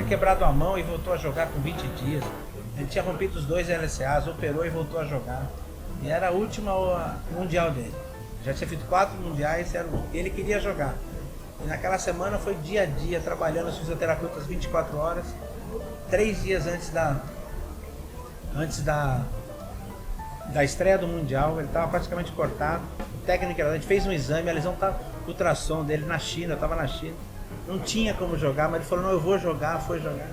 quebrado a mão e voltou a jogar com 20 dias. Ele tinha rompido os 2 LCAs, operou e voltou a jogar. E era a última mundial dele. Já tinha feito 4 mundiais, ele queria jogar. E naquela semana foi dia a dia, trabalhando os fisioterapeutas 24 horas. 3 dias antes da estreia do mundial, ele estava praticamente cortado. O técnico, a gente fez um exame, a lesão estava, ultrassom dele na China, eu estava na China. Não tinha como jogar, mas ele falou, não, eu vou jogar, foi jogar.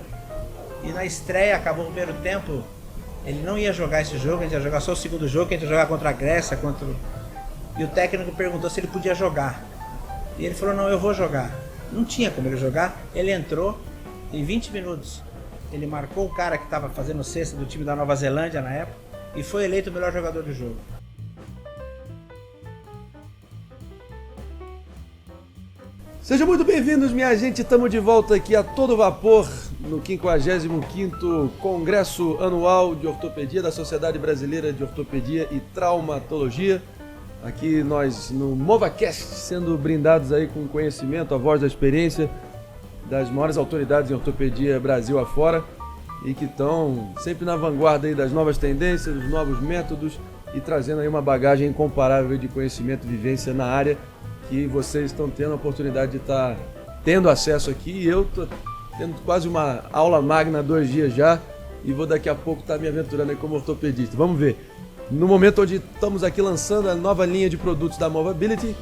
E na estreia, acabou o primeiro tempo, ele não ia jogar esse jogo, a gente ia jogar só o segundo jogo, que a gente ia jogar contra a Grécia, e o técnico perguntou se ele podia jogar. E ele falou, não, eu vou jogar. Não tinha como ele jogar, ele entrou, em 20 minutos, ele marcou o cara que estava fazendo cesta do time da Nova Zelândia na época, e foi eleito o melhor jogador do jogo. Sejam muito bem-vindos, minha gente. Estamos de volta aqui a todo vapor no 55º Congresso Anual de Ortopedia da Sociedade Brasileira de Ortopedia e Traumatologia. Aqui nós no MovaCast, sendo brindados aí com conhecimento, a voz da experiência das maiores autoridades em ortopedia Brasil afora e que estão sempre na vanguarda aí das novas tendências, dos novos métodos e trazendo aí uma bagagem incomparável de conhecimento e vivência na área que vocês estão tendo a oportunidade de estar tendo acesso aqui. E eu estou tendo quase uma aula magna há 2 dias já e vou daqui a pouco estar me aventurando aí como ortopedista. Vamos ver. No momento onde estamos aqui lançando a nova linha de produtos da Movability,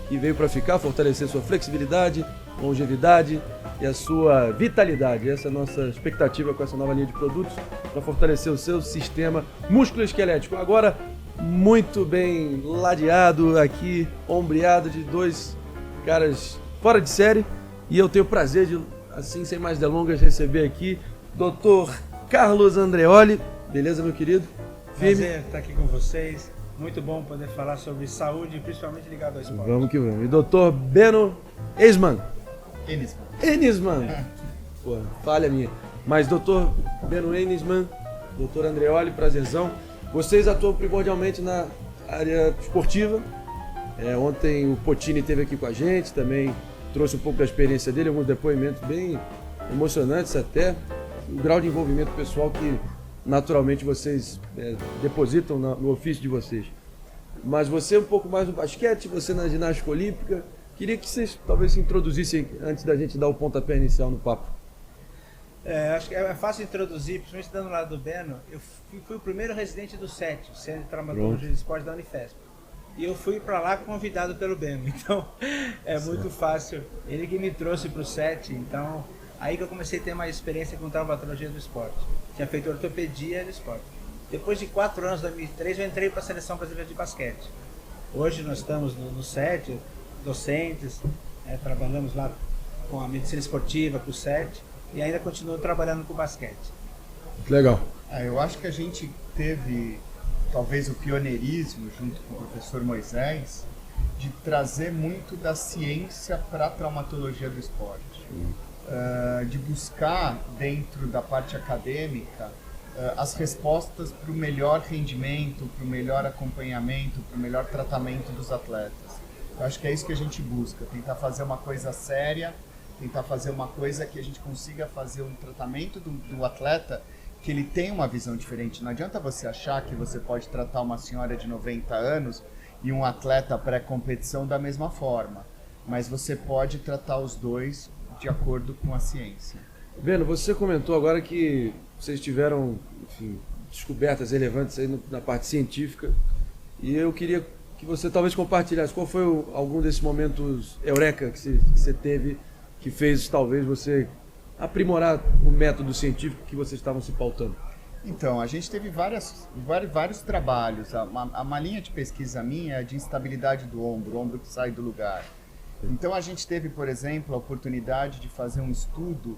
que veio para ficar, fortalecer sua flexibilidade, longevidade e a sua vitalidade. Essa é a nossa expectativa com essa nova linha de produtos para fortalecer o seu sistema músculo-esquelético. Agora, muito bem ladeado aqui, ombreado de 2 caras fora de série. E eu tenho o prazer de, assim, sem mais delongas, receber aqui Dr. Carlos Andreoli. Beleza, meu querido? Prazer estar aqui com vocês. Muito bom poder falar sobre saúde, principalmente ligado ao esporte. Vamos que vamos. E Dr. Beno Enisman. Enisman. Pô, falha minha. Mas Dr. Beno Enisman, Dr. Andreoli, prazerzão. Vocês atuam primordialmente na área esportiva. Ontem o Potini esteve aqui com a gente, também trouxe um pouco da experiência dele, alguns depoimentos bem emocionantes até. O grau de envolvimento pessoal que naturalmente vocês depositam no ofício de vocês. Mas você um pouco mais no basquete, você na ginástica olímpica. Queria que vocês talvez se introduzissem antes da gente dar o pontapé inicial no papo. Acho que é fácil introduzir, principalmente dando lá do Beno. Eu fui o primeiro residente do CET, o Centro de Traumatologia e Esporte da Unifesp. E eu fui para lá convidado pelo Beno, então muito fácil. Ele que me trouxe para o CET, então aí que eu comecei a ter mais experiência com traumatologia do esporte. Tinha feito ortopedia do esporte. Depois de 4 anos, em 2003, eu entrei para a Seleção Brasileira de Basquete. Hoje nós estamos no CET, docentes, trabalhamos lá com a medicina esportiva, com o CET. E ainda continuo trabalhando com basquete. Legal. Eu acho que a gente teve talvez o pioneirismo junto com o professor Moisés de trazer muito da ciência para a traumatologia do esporte. De buscar dentro da parte acadêmica as respostas para o melhor rendimento, para o melhor acompanhamento, para o melhor tratamento dos atletas. Eu acho que é isso que a gente busca, tentar fazer uma coisa séria, tentar fazer uma coisa que a gente consiga fazer um tratamento do atleta que ele tem uma visão diferente. Não adianta você achar que você pode tratar uma senhora de 90 anos e um atleta pré-competição da mesma forma, mas você pode tratar os dois de acordo com a ciência. Beno, você comentou agora que vocês tiveram, enfim, descobertas relevantes aí na parte científica e eu queria que você talvez compartilhasse qual foi algum desses momentos eureka que você teve que fez talvez você aprimorar o método científico que vocês estavam se pautando? Então, a gente teve vários trabalhos. Uma linha de pesquisa minha é de instabilidade do ombro, o ombro que sai do lugar. Então, a gente teve, por exemplo, a oportunidade de fazer um estudo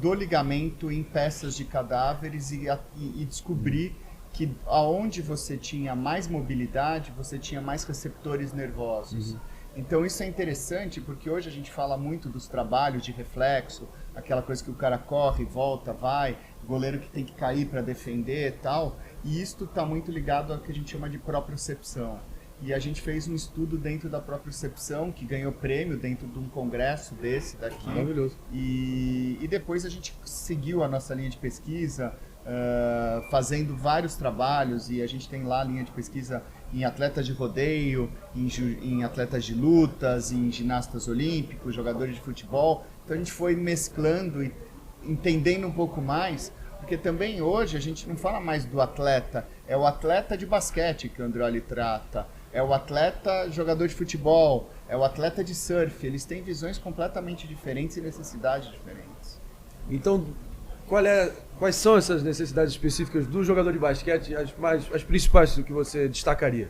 do ligamento em peças de cadáveres e descobrir que aonde você tinha mais mobilidade, você tinha mais receptores nervosos. Então isso é interessante porque hoje a gente fala muito dos trabalhos de reflexo, aquela coisa que o cara corre, volta, vai, goleiro que tem que cair para defender e tal, e isto está muito ligado ao que a gente chama de propriocepção. E a gente fez um estudo dentro da própria Percepção, que ganhou prêmio dentro de um congresso desse daqui. Maravilhoso. E depois a gente seguiu a nossa linha de pesquisa, fazendo vários trabalhos, e a gente tem lá a linha de pesquisa em atletas de rodeio, em atletas de lutas, em ginastas olímpicos, jogadores de futebol. Então a gente foi mesclando e entendendo um pouco mais, porque também hoje a gente não fala mais do atleta, é o atleta de basquete que o Andreoli trata, é o atleta jogador de futebol, é o atleta de surf. Eles têm visões completamente diferentes e necessidades diferentes. Então, quais são essas necessidades específicas do jogador de basquete, as principais que você destacaria?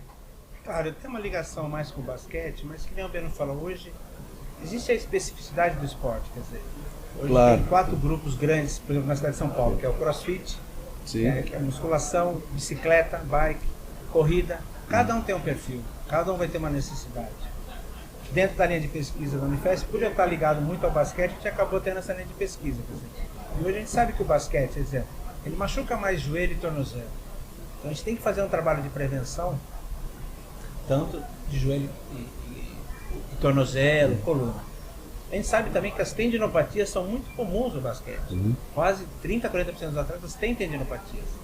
Claro, eu tenho uma ligação mais com o basquete, mas que nem o Beno falou hoje, existe a especificidade do esporte, quer dizer, hoje Claro. tem 4 grupos grandes, por exemplo, na cidade de São Paulo, que é o CrossFit, Sim. que é musculação, bicicleta, bike, corrida. Cada um tem um perfil, cada um vai ter uma necessidade. Dentro da linha de pesquisa da Unifesp, por eu estar ligado muito ao basquete, a gente acabou tendo essa linha de pesquisa. Quer dizer, e hoje a gente sabe que o basquete, quer dizer, ele machuca mais joelho e tornozelo. Então a gente tem que fazer um trabalho de prevenção, tanto de joelho e tornozelo, coluna. A gente sabe também que as tendinopatias são muito comuns no basquete. Quase 30% a 40% dos atletas têm tendinopatias.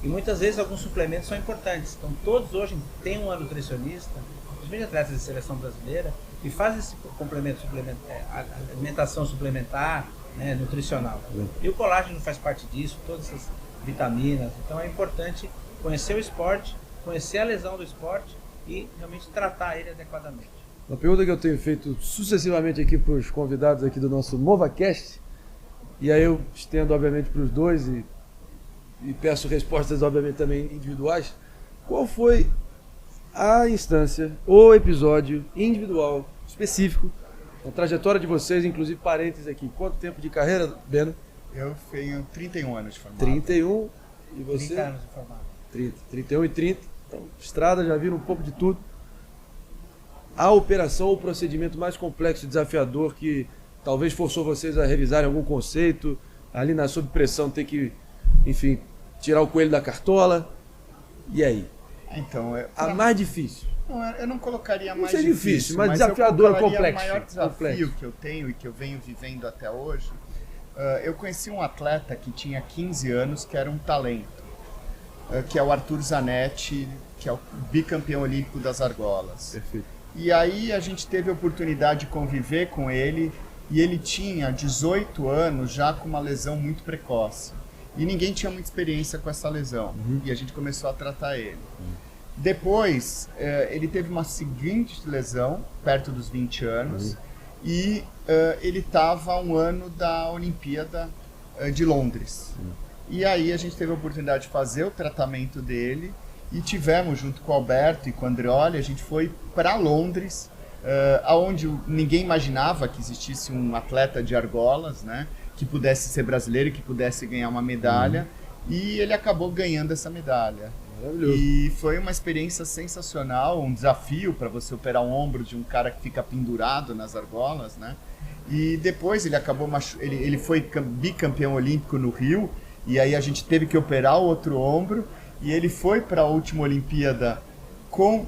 E muitas vezes alguns suplementos são importantes. Então todos hoje têm um nutricionista, principalmente atletas de seleção brasileira, que fazem esse complemento, alimentação suplementar, né, nutricional. E o colágeno faz parte disso, todas essas vitaminas. Então é importante conhecer o esporte, conhecer a lesão do esporte e realmente tratar ele adequadamente. Uma pergunta que eu tenho feito sucessivamente aqui para os convidados aqui do nosso MovaCast, e aí eu estendo obviamente para os dois e peço respostas obviamente também individuais. Qual foi a instância ou episódio individual, específico, a trajetória de vocês, inclusive parênteses aqui, quanto tempo de carreira, Beno? Eu tenho 31 anos de formado. 31, e você? 30 anos de formado. 30, 31 e 30, então estrada, já viram um pouco de tudo. A operação ou procedimento mais complexo e desafiador que talvez forçou vocês a revisarem algum conceito, ali na sob pressão ter que, enfim, tirar o coelho da cartola, e aí? Então, A mais difícil. Não, eu não colocaria Não mais sei difícil, mas eu desafiador, colocaria complexo, O maior desafio complexo. que eu tenho e que eu venho vivendo até hoje, eu conheci um atleta que tinha 15 anos, que era um talento, que é o Arthur Zanetti, que é o bicampeão olímpico das argolas. Perfeito. E aí a gente teve a oportunidade de conviver com ele, e ele tinha 18 anos já com uma lesão muito precoce. E ninguém tinha muita experiência com essa lesão. E a gente começou a tratar ele. Depois, ele teve uma seguinte lesão, perto dos 20 anos, e ele estava a um ano da Olimpíada de Londres. E aí a gente teve a oportunidade de fazer o tratamento dele, e tivemos, junto com o Alberto e com o Andreoli, a gente foi para Londres, onde ninguém imaginava que existisse um atleta de argolas, né, que pudesse ser brasileiro e que pudesse ganhar uma medalha, e ele acabou ganhando essa medalha. Maravilhoso. E foi uma experiência sensacional, um desafio para você operar o ombro de um cara que fica pendurado nas argolas, né? E depois ele acabou ele foi bicampeão olímpico no Rio, e aí a gente teve que operar o outro ombro, e ele foi para a última Olimpíada com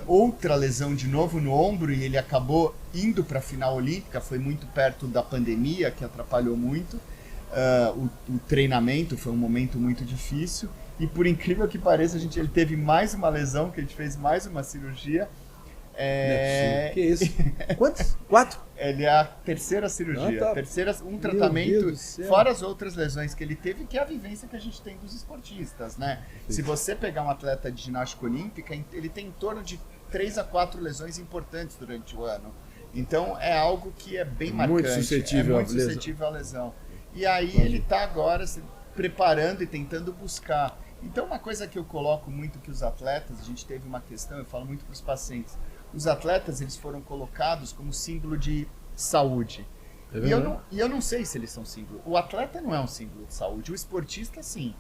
outra lesão de novo no ombro, e ele acabou indo para a final olímpica. Foi muito perto da pandemia, que atrapalhou muito o treinamento, foi um momento muito difícil, e por incrível que pareça, ele teve mais uma lesão, que a gente fez mais uma cirurgia. Que isso? Quantos? 4? Ele é a terceira cirurgia, Ah, tá. um Meu tratamento, Deus do céu. fora as outras lesões que ele teve, que é a vivência que a gente tem dos esportistas, né? Se você pegar um atleta de ginástica olímpica, ele tem em torno de 3 a 4 lesões importantes durante o ano. Então é algo que é bem marcante, Muito suscetível é muito à lesão. suscetível à lesão. E aí ele está agora se preparando e tentando buscar. Então uma coisa que eu coloco muito que os atletas, a gente teve uma questão, eu falo muito para os pacientes, os atletas eles foram colocados como símbolo de saúde. É E eu não sei se eles são símbolo. O atleta não é um símbolo de saúde, o esportista sim.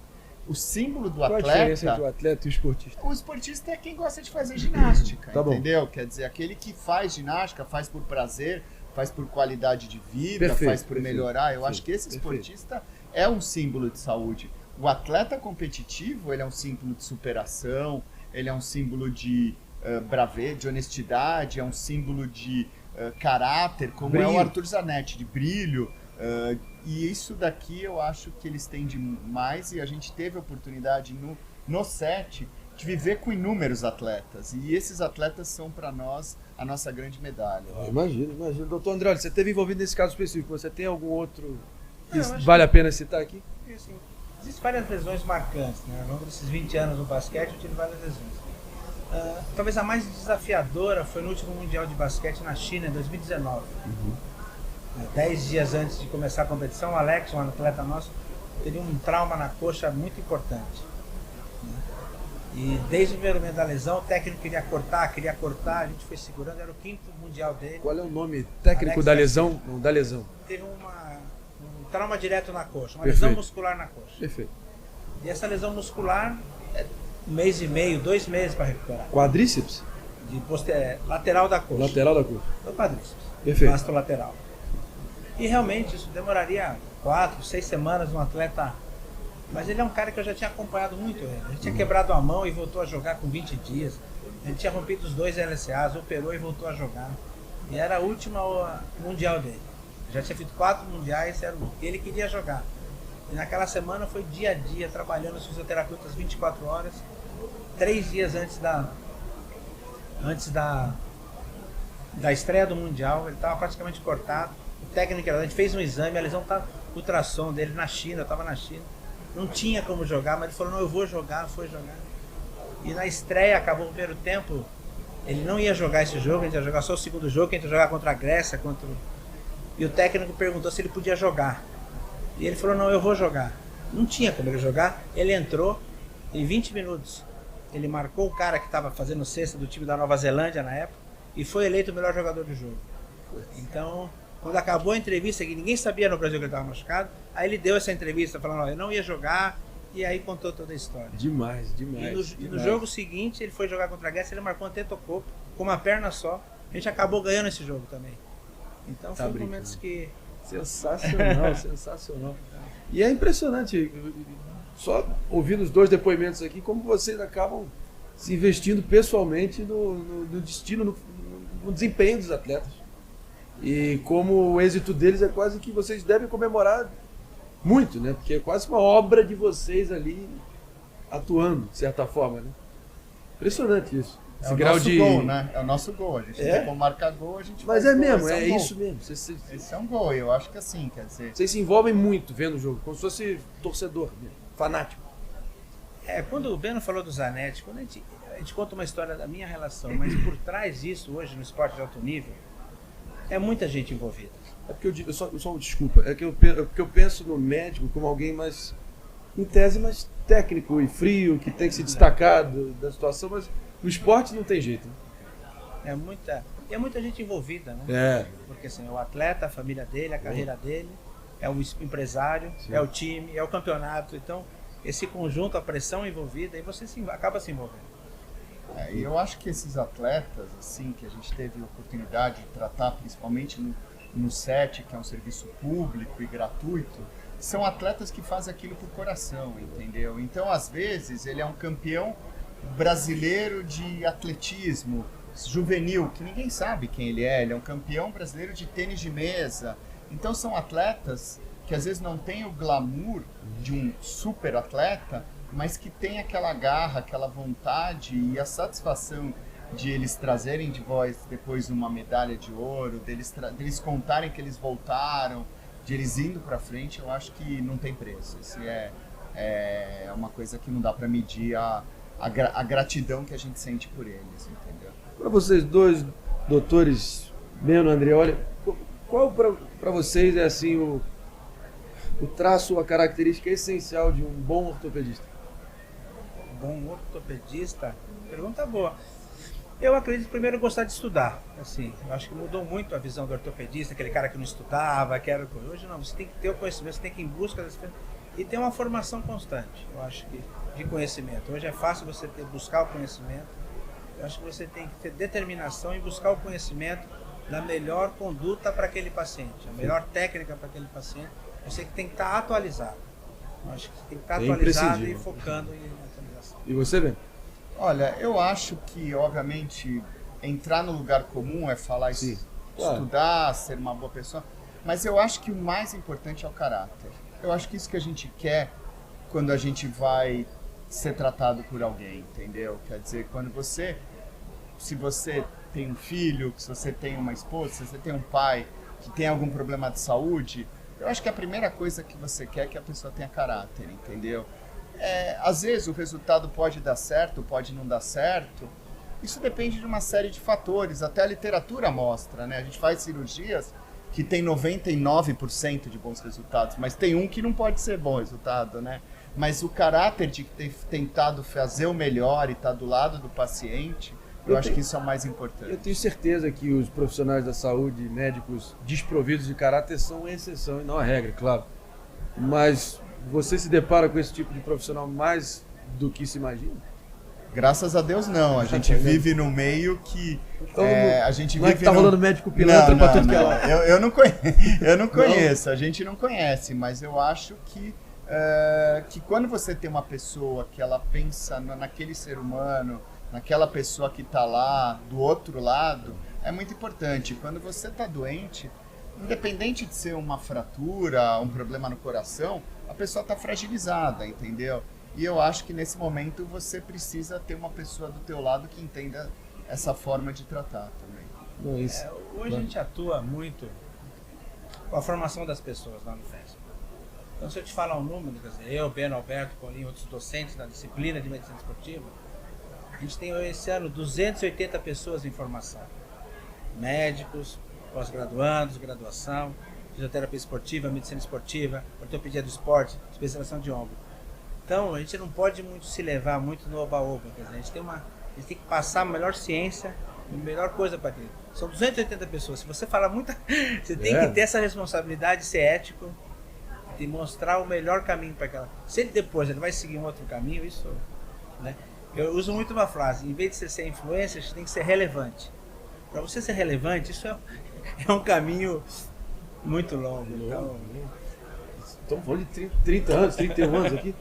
O símbolo do Qual a diferença entre atleta... o atleta e o esportista? O esportista é quem gosta de fazer ginástica, Tá bom. entendeu? Quer dizer, aquele que faz ginástica, faz por prazer, faz por qualidade de vida, Perfeito, faz por perfeito, melhorar. Eu perfeito, acho que esse perfeito. esportista é um símbolo de saúde. O atleta competitivo, ele é um símbolo de superação, ele é um símbolo de bravê, de honestidade, é um símbolo de caráter, como Brilho. é o Arthur Zanetti, de brilho. E isso daqui eu acho que eles têm demais, e a gente teve a oportunidade no set de viver com inúmeros atletas. E esses atletas são para nós a nossa grande medalha. Imagino. Doutor André, olha, você esteve envolvido nesse caso específico. Você tem algum outro que Não, acho vale a pena citar aqui? Assim, existem várias lesões marcantes, né? Ao longo desses 20 anos no basquete eu tive várias lesões. Talvez a mais desafiadora foi no último Mundial de Basquete na China, em 2019. 10 dias antes de começar a competição, o Alex, um atleta nosso, teve um trauma na coxa muito importante. E desde o primeiro momento da lesão, o técnico queria cortar, a gente foi segurando, era o 5º Mundial dele. Qual é o nome técnico Alex da lesão? Não, da lesão. Teve um trauma direto na coxa, uma Perfeito. lesão muscular na coxa. Perfeito. E essa lesão muscular, 1 mês e meio, 2 meses para recuperar. Quadríceps? Lateral da coxa. Lateral da coxa. Do quadríceps. Perfeito. Vasto lateral. E realmente isso demoraria 4, 6 semanas um atleta. Mas ele é um cara que eu já tinha acompanhado muito ele. Ele tinha quebrado a mão e voltou a jogar com 20 dias. Ele tinha rompido os 2 LCAs, operou e voltou a jogar. E era a última mundial dele. Já tinha feito 4 mundiais, era o que ele queria jogar. E naquela semana foi dia a dia, trabalhando os fisioterapeutas 24 horas. 3 dias antes da estreia do mundial, ele estava praticamente cortado. O técnico, a gente fez um exame, a lesão estava ultrassom dele na China, eu estava na China. Não tinha como jogar, mas ele falou, não, eu vou jogar, foi jogar. E na estreia, acabou o primeiro tempo, ele não ia jogar esse jogo, a gente ia jogar só o segundo jogo, que a gente ia jogar contra a Grécia, e o técnico perguntou se ele podia jogar. E ele falou, não, eu vou jogar. Não tinha como ele jogar, ele entrou, em 20 minutos, ele marcou o cara que estava fazendo cesta do time da Nova Zelândia na época, e foi eleito o melhor jogador do jogo. Então, quando acabou a entrevista, que ninguém sabia no Brasil que ele estava machucado, aí ele deu essa entrevista falando, ó, eu não ia jogar, e aí contou toda a história. Demais. E no jogo seguinte, ele foi jogar contra a Grécia, ele marcou um tetocoupo, com uma perna só, a gente acabou ganhando esse jogo também. Então Tá foi brincando. momentos que... Sensacional. E é impressionante, só ouvindo os 2 depoimentos aqui, como vocês acabam se investindo pessoalmente no destino, no desempenho dos atletas. E como o êxito deles é quase que vocês devem comemorar muito, né? Porque é quase uma obra de vocês ali atuando, de certa forma, né? Impressionante isso. É o nosso gol, né? É o nosso gol. A gente não tem como marcar gol, a gente Mas faz é gol. mesmo, Esse é um gol. isso mesmo. Esse é um gol, eu acho que assim, quer dizer... Vocês se envolvem muito vendo o jogo, como se fosse torcedor, fanático. Quando o Beno falou do Zanetti, quando a gente conta uma história da minha relação, mas por trás disso, hoje no esporte de alto nível, é muita gente envolvida. É porque eu digo, só desculpa, é porque eu penso no médico como alguém mais, em tese, mais técnico e frio, que tem que se destacar da situação, mas no esporte não tem jeito. Né? É muita gente envolvida, né? É. Porque assim, é o atleta, a família dele, a carreira dele, é o empresário, é o time, é o campeonato. Então, esse conjunto, a pressão envolvida, aí você acaba se envolvendo. E eu acho que esses atletas, assim, que a gente teve a oportunidade de tratar, principalmente no SET, que é um serviço público e gratuito, são atletas que fazem aquilo por coração, entendeu? Então, às vezes, ele é um campeão brasileiro de atletismo juvenil, que ninguém sabe quem ele é um campeão brasileiro de tênis de mesa. Então, são atletas que às vezes não têm o glamour de um super atleta, mas que tem aquela garra, aquela vontade e a satisfação de eles trazerem de voz depois uma medalha de ouro, deles contarem que eles voltaram, de eles indo para frente. Eu acho que não tem preço. Isso é uma coisa que não dá para medir a gratidão que a gente sente por eles, entendeu? Para vocês dois, doutores Beno e André, olha, qual para vocês é assim o traço, a característica essencial de um bom ortopedista? Bom ortopedista? Pergunta boa. Eu acredito primeiro gostar de estudar. Assim, eu acho que mudou muito a visão do ortopedista, aquele cara que não estudava, que era... Hoje não, você tem que ter o conhecimento, você tem que ir em busca das coisas e ter uma formação constante, eu acho que, de conhecimento. Hoje é fácil você buscar o conhecimento. Eu acho que você tem que ter determinação em buscar o conhecimento da melhor conduta para aquele paciente, a melhor técnica para aquele paciente. Você tem que estar atualizado. Eu acho que você tem que estar atualizado e focando em atualização. E você, Beno? Olha, eu acho que, obviamente, entrar no lugar comum é falar, Sim, claro. estudar, ser uma boa pessoa, mas eu acho que o mais importante é o caráter. Eu acho que isso que a gente quer quando a gente vai ser tratado por alguém, entendeu? Quer dizer, se você tem um filho, se você tem uma esposa, se você tem um pai que tem algum problema de saúde, eu acho que a primeira coisa que você quer é que a pessoa tenha caráter, entendeu? Às vezes o resultado pode dar certo, pode não dar certo. Isso depende de uma série de fatores. Até a literatura mostra, né? A gente faz cirurgias que tem 99% de bons resultados, mas tem um que não pode ser bom resultado, né? Mas o caráter de ter tentado fazer o melhor e estar do lado do paciente, eu acho que isso é o mais importante. Eu tenho certeza que os profissionais da saúde, médicos desprovidos de caráter, são exceção e não a regra, claro. Mas você se depara com esse tipo de profissional mais do que se imagina? Graças a Deus não, a gente vive no meio que Então, a gente não é vive que tá rolando médico pilantra pra tudo que é lado. eu não conheço, a gente não conhece, mas eu acho que quando você tem uma pessoa que ela pensa naquele ser humano, naquela pessoa que está lá do outro lado, é muito importante. Quando você está doente, independente de ser uma fratura, um problema no coração, a pessoa está fragilizada, entendeu? E eu acho que nesse momento você precisa ter uma pessoa do teu lado que entenda essa forma de tratar também. Não, isso. Hoje a gente atua muito com a formação das pessoas lá no FESP. Então, se eu te falar um número, quer dizer, eu, Beno, Alberto, Paulinho, outros docentes da disciplina de medicina esportiva, a gente tem esse ano 280 pessoas em formação. Médicos, pós-graduandos, graduação, fisioterapia esportiva, medicina esportiva, ortopedia do esporte, especialização de ombro. Então, a gente não pode muito se levar muito no oba-oba, quer dizer, a gente tem que passar a melhor ciência, a melhor coisa para aquilo. São 280 pessoas, se você falar muita... Você tem que ter essa responsabilidade de ser ético, de mostrar o melhor caminho para aquela... Se ele depois vai seguir um outro caminho, isso... Né? Eu uso muito uma frase, em vez de você ser influencer, você tem que ser relevante. Para você ser relevante, isso é um caminho muito longo. Então... Estamos falando de 30 anos, 31 anos aqui.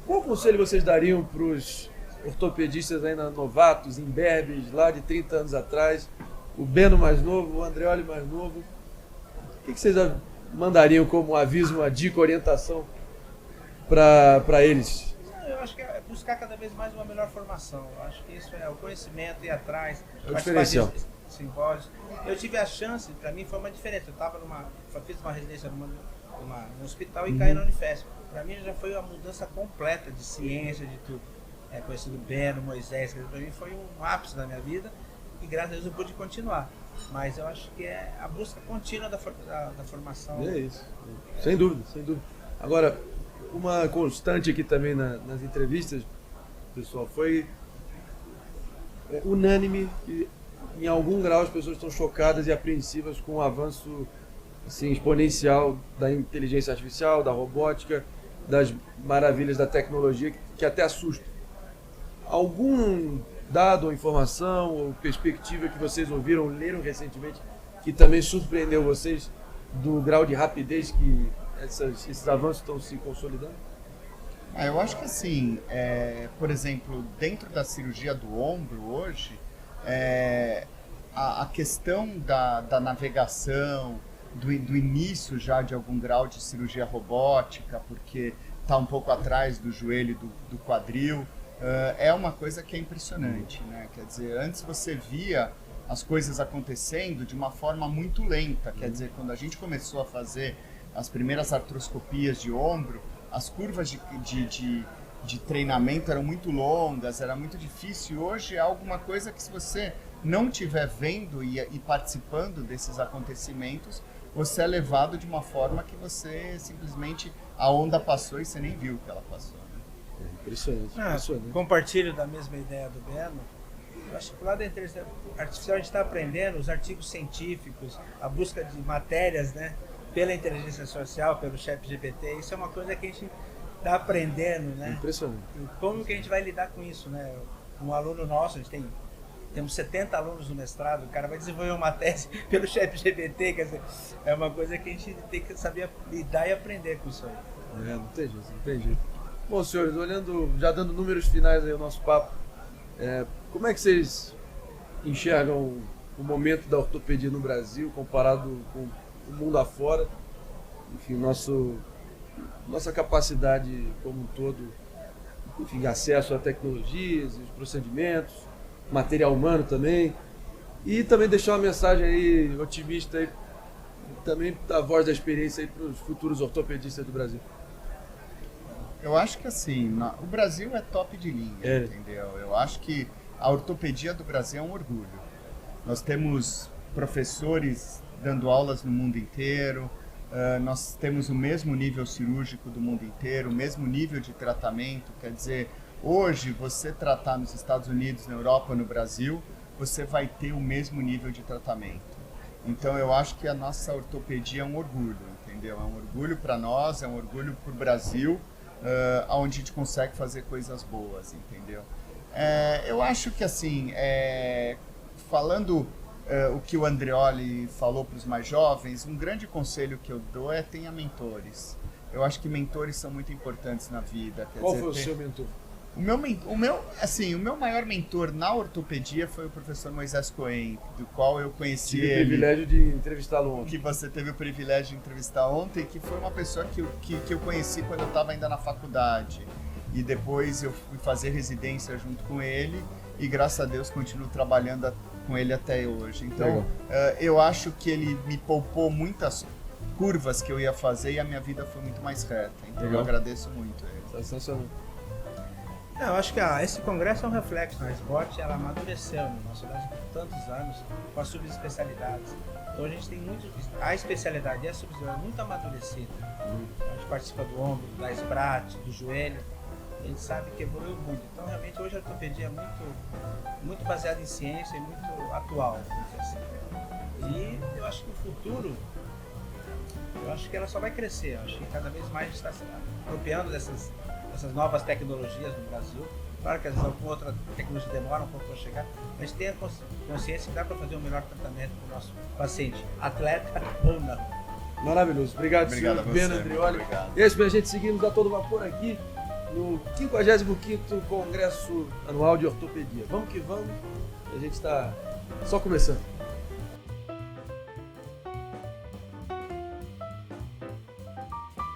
Qual conselho vocês dariam para os ortopedistas ainda novatos, imberbes, lá de 30 anos atrás? O Beno mais novo, o Andreoli mais novo. O que vocês mandariam como aviso, uma dica, orientação para eles? Eu acho que é buscar cada vez mais uma melhor formação. Eu acho que isso é o conhecimento, ir atrás. É o diferencial. Simpósios. Eu tive a chance, para mim foi uma diferença. Fiz uma residência num hospital e caí na Unifesp. Para mim já foi uma mudança completa de ciência, de tudo. Conhecido Beno, Moisés, para mim foi um ápice da minha vida e graças a Deus eu pude continuar. Mas eu acho que é a busca contínua da formação. É isso, sem dúvida, sem dúvida. Agora, uma constante aqui também nas entrevistas, pessoal, foi unânime que em algum grau as pessoas estão chocadas e apreensivas com o avanço assim, exponencial da inteligência artificial, da robótica, das maravilhas da tecnologia que até assusta. Algum dado ou informação ou perspectiva que vocês ouviram, leram recentemente, que também surpreendeu vocês do grau de rapidez que esses avanços estão se consolidando? Eu acho que assim, por exemplo, dentro da cirurgia do ombro hoje, a questão da navegação, do início já de algum grau de cirurgia robótica, porque está um pouco atrás do joelho do quadril, é uma coisa que é impressionante, né? Quer dizer, antes você via as coisas acontecendo de uma forma muito lenta, quer dizer, quando a gente começou a fazer as primeiras artroscopias de ombro, as curvas de treinamento eram muito longas, era muito difícil. Hoje é alguma coisa que se você não estiver vendo e participando desses acontecimentos, você é levado de uma forma que você simplesmente, a onda passou e você nem viu que ela passou. Né? Impressionante, impressionante. Compartilho da mesma ideia do Beno. Eu acho que lá da inteligência artificial a gente está aprendendo os artigos científicos, a busca de matérias, né, pela inteligência artificial, pelo ChatGPT. Isso é uma coisa que a gente está aprendendo, né? Impressionante. E como que a gente vai lidar com isso, né? Um aluno nosso, a gente temos 70 alunos no mestrado, o cara vai desenvolver uma tese pelo ChatGPT, quer dizer, é uma coisa que a gente tem que saber lidar e aprender com isso aí. Não tem jeito, não tem jeito. Bom, senhores, olhando, já dando números finais aí ao nosso papo, como é que vocês enxergam o momento da ortopedia no Brasil comparado com o mundo afora? Enfim, nossa capacidade como um todo, enfim, acesso a tecnologias, os procedimentos, material humano também, e também deixar uma mensagem aí otimista aí, também da voz da experiência aí para os futuros ortopedistas do Brasil. Eu acho que assim, o Brasil é top de linha, entendeu? Eu acho que a ortopedia do Brasil é um orgulho. Nós temos professores dando aulas no mundo inteiro, nós temos o mesmo nível cirúrgico do mundo inteiro, o mesmo nível de tratamento. Quer dizer, hoje você tratar nos Estados Unidos, na Europa, no Brasil, você vai ter o mesmo nível de tratamento. Então eu acho que a nossa ortopedia é um orgulho, entendeu? É um orgulho para nós, é um orgulho para o Brasil, onde a gente consegue fazer coisas boas, entendeu? Eu acho que assim, falando o que o Andreoli falou para os mais jovens, um grande conselho que eu dou é tenha mentores. Eu acho que mentores são muito importantes na vida. Qual foi o seu mentor? O meu maior mentor na ortopedia foi o professor Moisés Cohen, do qual eu conheci ele. Tive o privilégio de entrevistá-lo ontem. Que você teve o privilégio de entrevistar ontem, que foi uma pessoa que eu conheci quando eu estava ainda na faculdade. E depois eu fui fazer residência junto com ele e, graças a Deus, continuo trabalhando com ele até hoje. Então, eu acho que ele me poupou muitas curvas que eu ia fazer e a minha vida foi muito mais reta. Então, eu agradeço muito ele. Sensacional. Eu acho que esse congresso é um reflexo. A SBOT, ela amadureceu no nosso Brasil por tantos anos com as subespecialidades. Então a gente tem a especialidade e a subespecialidade muito amadurecida. A gente participa do ombro, da SBRAT, do joelho. A gente sabe que evoluiu muito. Então realmente hoje a ortopedia é muito baseada em ciência e muito atual, vamos dizer assim. E eu acho que o futuro, eu acho que ela só vai crescer. Eu acho que cada vez mais a gente está se apropriando dessas novas tecnologias no Brasil. Claro que às vezes alguma outra tecnologia demora um pouco para chegar, mas tem a consciência que dá para fazer um melhor tratamento para o nosso paciente, atleta ou não. Maravilhoso. Obrigado Obrigado senhor a você, Ben Andreoli. obrigado. E é isso, minha gente, seguimos a todo vapor aqui no 55º Congresso Anual de Ortopedia. Vamos que vamos, a gente está só começando.